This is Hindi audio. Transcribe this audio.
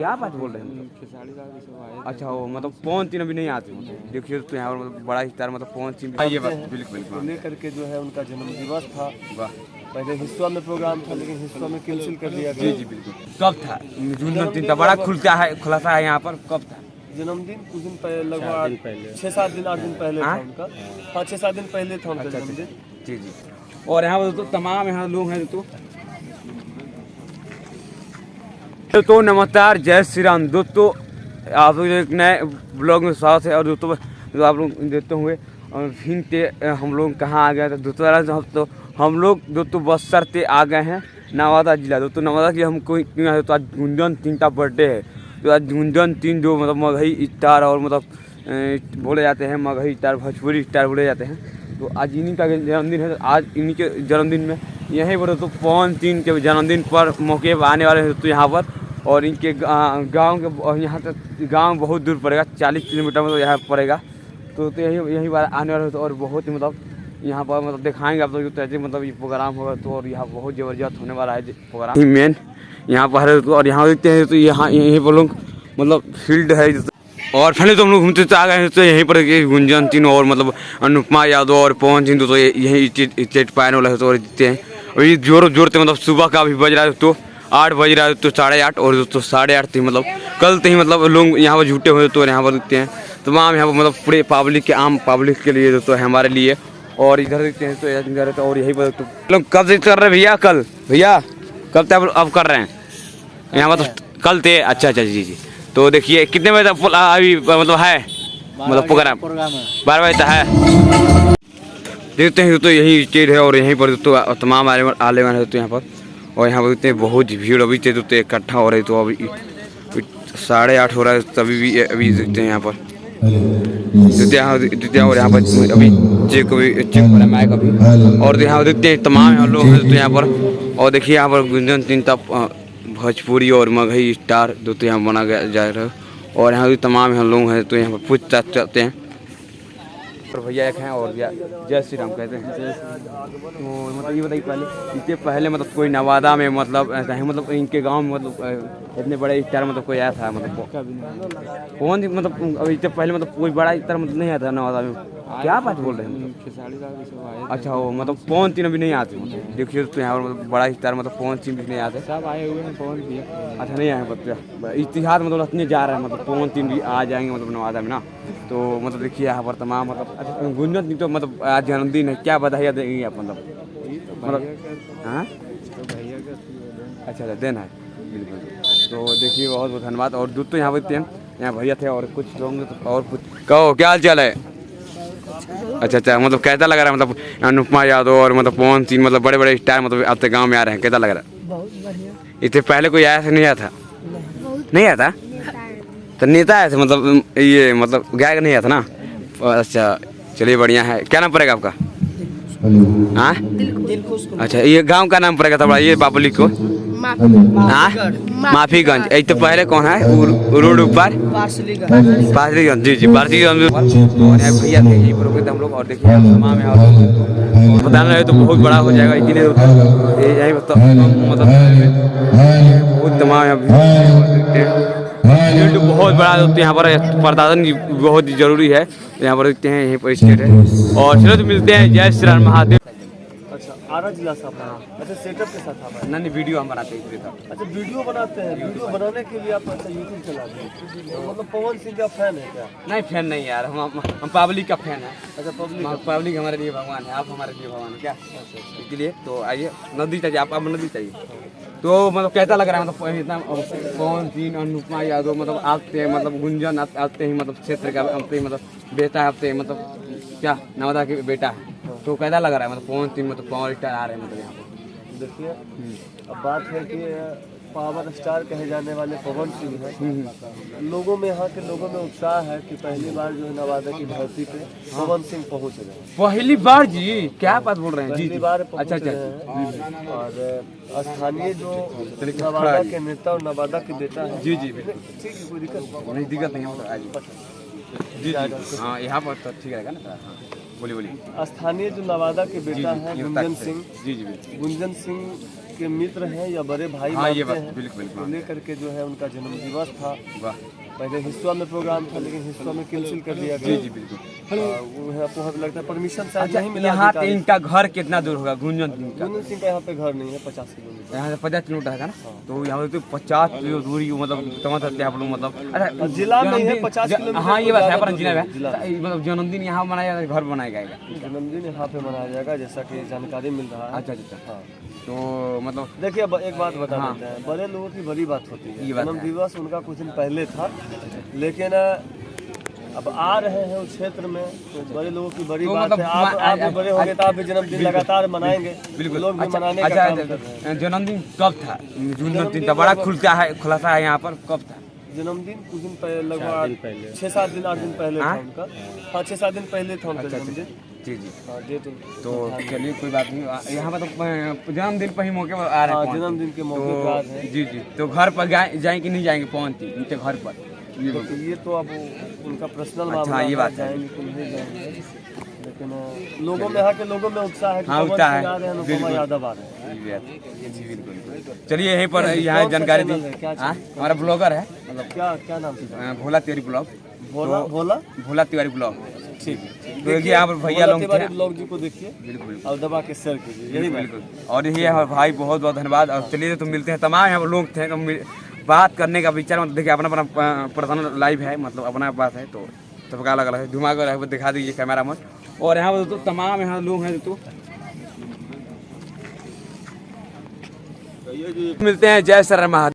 क्या बात बोल रहे हैं? अच्छा वो मतलब पवन सिंह अभी नहीं आते देखिए तो यहाँ मतलब बड़ा स्टार मतलब पवन सिंह ये बात बिल्कुल लेकर के जो है उनका जन्म दिवस था। वाह, पहले हिस्सा में प्रोग्राम था लेकिन हिस्सा में कैंसिल कर दिया गया। जी जी बिल्कुल। कब था जन्मदिन? था बड़ा खुलासा है यहाँ पर। कब था जन्मदिन? कुछ दिन पहले, लगभग 6-7 दिन 8 दिन पहले था उनका। हाँ 6-7 दिन पहले था उनका जन्मदिन। जी जी। और यहाँ तो तमाम यहाँ लोग हैं तो नमस्कार, जय श्री राम दोस्तों। आप लोग एक नए ब्लॉग में स्वागत है। और दोस्तों जो आप लोग देखते हुए फिर हम लोग कहाँ आ गए थे दोस्तों? तो हम लोग दोस्तों बस्तर से आ गए हैं नवादा जिला। दोस्तों नवादा की हम कोई क्यों आए तो आज गुंजन सिंह का बर्थडे है। तो आज गुंजन सिंह जो मतलब मगही स्टार और मतलब बोले जाते हैं मगही स्टार, भोजपुरी स्टार बोले जाते हैं। तो आज इन्हीं का जन्मदिन है। तो आज इन्हीं के जन्मदिन में यहीं पर तो पवन सिंह के जन्मदिन पर मौके पर आने वाले हैं तो यहाँ पर। और इनके गांव के यहाँ तक गांव बहुत दूर पड़ेगा, 40 किलोमीटर में तो यहाँ पड़ेगा। तो यही बार आने वाले हो तो और बहुत ही मतलब यहाँ पर मतलब दिखाएंगे आप लोग तो मतलब ये प्रोग्राम होगा तो। और यहाँ बहुत ज़बरदस्त होने वाला है प्रोग्राम मेन यहाँ पर है। तो और यहाँ देखते हैं तो यहाँ यहीं पर लोग मतलब फील्ड है। और पहले तो हम लोग घूमते आ गए हैं तो यहीं पर गुंजन सिंह और मतलब अनुपमा यादव और पवन सिंह तो यही स्टेट पाने वाला है तो जीतते हैं। और ये जोर से मतलब सुबह का भी बज रहा है तो 8 बज रहा है तो 8:30। और दोस्तों 8:30 थी मतलब कल से ही मतलब लोग यहाँ पर झूठे हुए तो यहाँ पर दिखते हैं तमाम यहाँ पर मतलब पूरे पब्लिक के आम पब्लिक के लिए दोस्तों हमारे लिए। और इधर देखते हैं तो इधर तो और यही पर तो लोग कब से कर रहे हैं भैया? कल भैया कब तक अब कर रहे हैं यहाँ पर? तो कल थे। अच्छा जी जी। तो देखिए कितने बजे तक अभी मतलब है मतलब प्रोग्राम? 12 बजे तक है। देखते हैं तो यही स्टेज है और यहीं पर दोस्तों तमाम आने वाले तो यहाँ पर। और यहाँ पर देखते हैं बहुत भीड़ अभी थे तो इकट्ठा हो रही तो अभी 8:30 हो रहा है तभी भी अभी देखते हैं यहाँ पर और यहाँ पर अभी चेक हो रहा है माइक अभी। और यहाँ देखते हैं तमाम यहाँ लोग हैं तो यहाँ पर। और देखिए यहाँ पर गुंजन सिंह तब भोजपुरी और मगही स्टार दोस्तों यहाँ बना गया जा रहा है। और यहाँ भी तमाम यहाँ लोग हैं तो यहाँ पर पूछताछ चलते हैं। और भैया एक हैं और भैया जय श्री राम कहते हैं। तो मतलब ये बताइए इससे पहले मतलब कोई नवादा में मतलब ऐसा है मतलब इनके गांव में मतलब इतने बड़े स्टार मतलब कोई आया था मतलब कौन मतलब अभी इससे पहले मतलब कोई बड़ा स्टार मतलब नहीं आया था नवादा में? क्या बात बोल रहे हैं? अच्छा वो मतलब पवन सिंह अभी नहीं आते देखिए तो यहाँ पर मतलब बड़ा स्टार मतलब पवन सिंह भी नहीं आते। सब आए हुए हैं पवन सिंह। अच्छा नहीं आए मतलब इतिहास मतलब रखने जा रहे हैं मतलब पवन सिंह भी आ जाएंगे मतलब नवादा में ना। तो मतलब देखिए यहाँ पर तमाम मतलब अच्छा गुंजन सिंह तो मतलब आज जन्मदिन है, क्या बधाइयाँ देंगे आप मतलब? हाँ अच्छा देना है बिल्कुल। तो देखिए बहुत बहुत धन्यवाद। और दूध तो यहाँ पर यहाँ भैया थे और कुछ लोग तो और कुछ कहो क्या हाल चाल है? अच्छा मतलब कैसा लग रहा है मतलब अनुपमा यादव और मतलब पवन सिंह मतलब बड़े बड़े स्टार मतलब आपके गांव में आ रहे हैं, कैसा लग रहा है? बहुत बढ़िया। इससे पहले कोई आया था नहीं आया था? नहीं आया था तो नेता आया था मतलब ये मतलब गायक नहीं आया था ना? अच्छा चलिए बढ़िया है। क्या नाम पड़ेगा आपका? हाँ अच्छा ये गांव का नाम पड़ेगा थोड़ा ये बाबुली को माफीगंज। एक तो पहले कौन है रोड ऊपर पासलीगंज? जी जी पासलीगंज भैया थे यही पर हम लोग। और देखिए तमाम यहाँ पता नहीं तो बहुत बड़ा हो जाएगा इसीलिए यही मतलब बहुत तमाम फील्ड बहुत बड़ा होते यहाँ पर प्रशासन की बहुत जरूरी है। यहाँ पर देखते हैं यहीं पर स्टेट है। और चलो तो मिलते हैं। जय श्री राम महादेव। अच्छा आरा जिला साहब। अच्छा सेटअप के साथ आप नहीं वीडियो हम बनाते हैं। अच्छा वीडियो बनाते हैं। वीडियो बनाने के लिए आप अच्छा यूट्यूब चलाते हैं मतलब पवन सिंह का फैन है क्या? नहीं फैन नहीं यार, हम पब्लिक का फैन है। अच्छा पब्लिक हमारे लिए भगवान है, आप हमारे लिए भगवान है क्या? इसलिए तो आइए नदी चाहिए आप नदी चाहिए तो मतलब कैसा लग रहा है मतलब इतना पवन सिंह अनुपमा यादव मतलब आते हैं मतलब गुंजन आते हैं मतलब क्षेत्र का मतलब बेटा आते हैं मतलब क्या नवादा के बेटा है। तो कैसा लग रहा है मतलब पवन सिंह मतलब पावर स्टार आ रहे हैं मतलब यहाँ पर? देखिए अब बात है कि पावर स्टार कहे जाने वाले पवन सिंह हैं। लोगों में यहाँ के लोगों में उत्साह है कि पहली बार जो है नवादा की धरती पे पवन सिंह पहुँच रहे हैं। पहली बार जी? क्या बात बोल रहे हैं? पहली बार अच्छा और स्थानीय जो नवादा के नेता और नवादा के बेटा है। जी जी ठीक है कोई दिक्कत नहीं जी हाँ यहाँ पर तो ठीक रहेगा ना। बोलिए स्थानीय जो नवादा के बेटा हैं गुंजन सिंह। जी जी गुंजन सिंह उनके मित्र हैं या बड़े भाई हाँ ये मानते बात हैं, बिल्कुल तो बिल्कुल। लेकर के जो है उनका जन्म दिवस था। वाह पहले हिस्सा में प्रोग्राम था लेकिन हिस्सा में कैंसिल कर दिया जी गया। जी बिल्कुल। वो है, आपको हमें लगता है परमिशन शायद अच्छा नहीं मिला यहाँ पे अधिकारी। इनका घर कितना दूर होगा गुंजन सिंह का? गुंजन सिंह का यहाँ पे घर नहीं है, 50 किलोमीटर। यहाँ से 50 किलोमीटर है ना, तो यहाँ पे तो 50 किलो दूरी मतलब समझ सकते हैं आप लोग मतलब। अच्छा जिला में ही है, जन्मदिन- 50 किलोमीटर हाँ ये तो बात है, ज़्यादा पर दूर जिला है, में जिला है। मतलब जन्मदिन यहाँ मनाया जाएगा, घर बनाया जाएगा। जन्मदिन यहाँ पे मनाया जाएगा जैसा कि जानकारी मिल रहा है। अच्छा अच्छा। हाँ तो मतलब देखिए, अब एक बात बता हाँ। देते हैं, बड़े लोगों की बड़ी बात होती है। ये बात जन्म है। दिवस उनका कुछ दिन पहले था, लेकिन अब आ रहे हैं उस क्षेत्र में, तो बड़े लोगों की बड़ी तो बात मतलब है। आप भी बड़े होंगे तो आप भी जन्मदिन लगातार मनाएंगे, बिल्कुल। लोग भी अच्छा मनाने का अच्छा, काम कर रहे हैं। जन्मदिन कब था? जन्मदिन जन्मदिन तो बड़ा लगभग- खुलता है, खुलासा है यहाँ पर, कब था? जन्मदिन कुछ दिन पहले, लगभग 6-7 दिन 8 दिन पहले था हाँ? उनका। हाँ 6-7 दिन पहले था उनका अच्छा अच्छा जन्मदिन। जी जी। हाँ डेट तो चलिए कोई बात नहीं, यहाँ पर तो जन्मदिन पर ही मौके पर आ रहे हाँ, हैं पहुँच। जन्मदिन के मौके पर आ रहे हैं। जी जी। तो घर पर जाए कि नहीं जाएंगे पहुँचती उनके घर पर? ये तो ये तो अब उनका पर्सनल मामला अच्छा, ये है, बात है। जाएंगे कि नहीं जाएंगे। लेकिन लोगों में, यहाँ के लोगों में उत्साह है कि हाँ, पवन उत्साह सिंह है। आ रहे हैं, अनुपमा बिल्कुल। यादव आ रहे हैं। जी बिल्कुल। चलिए यहीं पर यहाँ कौन सा जानकारी दी। चैनल है? क्या हाँ, चैनल? हमारा ब्लॉगर है मतलब क्या क्या नाम से? भोला तिवारी ब्लॉग। भोला भोला भोला तिवारी ब्लॉग। ठीक है। तो देखिए यहाँ पर भैया लोग तिवारी थे। ब्लॉग जी को देखिए बिल्कुल और दबा के शेयर कीजिए, यही बात। बिल्कुल। और ये है भाई, बहुत बहुत धन्यवाद। और चलिए तो मिलते हैं, तमाम यहाँ पर लोग थे तो बात करने का विचार, मतलब देखिए अपना अपना पर्सनल लाइव है, मतलब अपना बात है, तो सबका अलग अलग है। धुमा कर दिखा दीजिए कैमरा में। और यहाँ पर तो तमाम यहाँ लोग हैं तो मिलते हैं। जय श्री राम।